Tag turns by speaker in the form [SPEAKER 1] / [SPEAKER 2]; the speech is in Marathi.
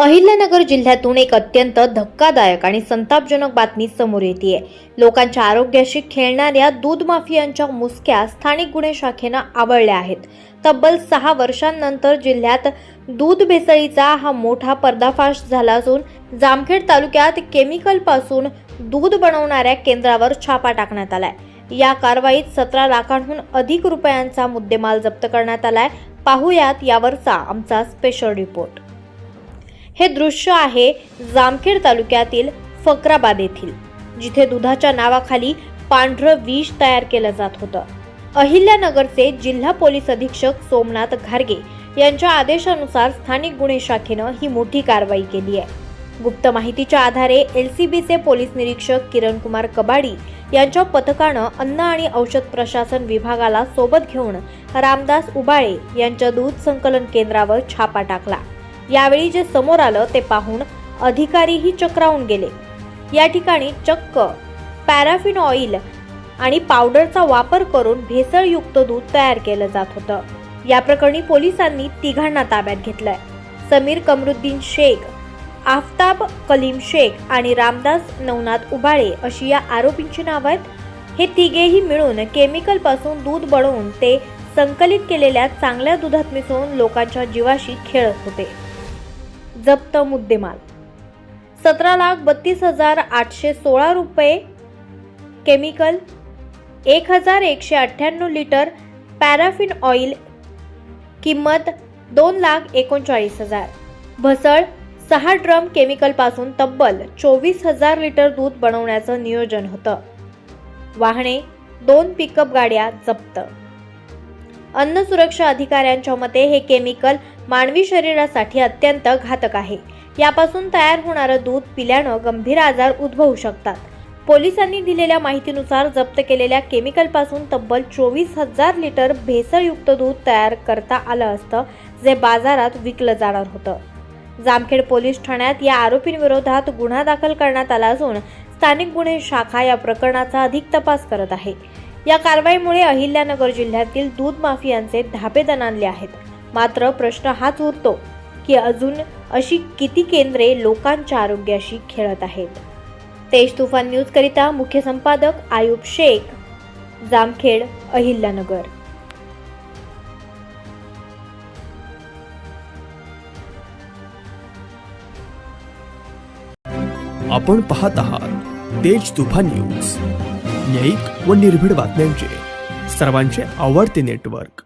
[SPEAKER 1] अहिल्यानगर जिल्ह्यातून एक अत्यंत धक्कादायक आणि संतापजनक बातमी समोर येतेय। लोकांच्या आरोग्याशी खेळणाऱ्या दूध माफियांच्या मुसक्या स्थानिक गुन्हे शाखेनं आवळल्या आहेत। तब्बल 6 वर्षांनंतर जिल्ह्यात दूध भेसळीचा हा मोठा पर्दाफाश झाला असून जामखेड तालुक्यात केमिकल पासून दूध बनवणाऱ्या केंद्रावर छापा टाकण्यात आलाय। या कारवाईत 17 लाखांहून अधिक रुपयांचा मुद्देमाल जप्त करण्यात आलाय। पाहूयात यावरचा आमचा स्पेशल रिपोर्ट। हे दृश्य आहे जामखेड तालुक्यातील फकराबाद येथील, जिथे दुधाच्या नावाखाली पांढरं विष तयार केलं जात होतं। अहिल्यानगरचे जिल्हा पोलीस अधीक्षक सोमनाथ घारगे यांच्या आदेशानुसार स्थानिक गुन्हे शाखेनं ही मोठी कारवाई केली आहे। गुप्त माहितीच्या आधारे LCBचे पोलीस निरीक्षक किरण कुमार कबाडी यांच्या पथकानं अन्न आणि औषध प्रशासन विभागाला सोबत घेऊन रामदास उबाळे यांच्या दूध संकलन केंद्रावर छापा टाकला। यावेळी जे समोर आलं ते पाहून अधिकारीही चक्रावून गेले। या ठिकाणी चक्क पॅराफिन ऑइल आणि पावडरचा वापर करून भेसळयुक्त दूध तयार केलं जात होतं। या प्रकरणी पोलिसांनी तिघांना ताब्यात घेतलंय। समीर कमरुद्दीन शेख, आफताब कलीम शेख आणि रामदास नवनाथ उबाळे अशी या आरोपींची नावं आहेत। हे तिघेही मिळून केमिकल पासून दूध बनवून ते संकलित केलेल्या चांगल्या दुधात मिसळून लोकांच्या जीवाशी खेळत होते। जप्त मुद्देमाल 17,32,816 रुपये केमिकल, 1,198 लिटर पॅराफिन ऑइल, किंमत 2,39,000। भसळ 6 ड्रम केमिकल पासून तब्बल 24,000 लिटर दूध बनवण्याचं नियोजन होतं। वाहने 2 पिकअप गाड्या जप्त। अन्न सुरक्षा अधिकाऱ्यांच्या मते हे केमिकल मानवी शरीरासाठी अत्यंत घातक आहे। यापासून तयार होणारं दूध पिल्यानं गंभीर आजार उद्भवू शकतात। पोलिसांनी दिलेल्या माहितीनुसार जप्त केलेल्या केमिकल पासून तब्बल 24,000 लिटर भेसळयुक्त दूध तयार करता आलं असतं, जे बाजारात विकलं जाणार होतं। जामखेड पोलीस ठाण्यात या आरोपींविरोधात गुन्हा दाखल करण्यात आला असून स्थानिक गुन्हे शाखा या प्रकरणाचा अधिक तपास करत आहे। या कारवाईमुळे अहिल्यानगर जिल्ह्यातील दूध माफियांचे धाबे दणाणले आहेत। मात्र प्रश्न हाच उरतो की अजून अशी किती केंद्रे लोकांच्या आरोग्याशी खेळत आहेत। तेज तुफान न्यूज करिता मुख्य संपादक आयुब शेख, जामखेड, अहिल्यानगर।
[SPEAKER 2] आपण पाहत आहात तेज तुफान न्यूज, न्यायिक व निर्भीड बातम्यांचे सर्वांचे आवडते नेटवर्क।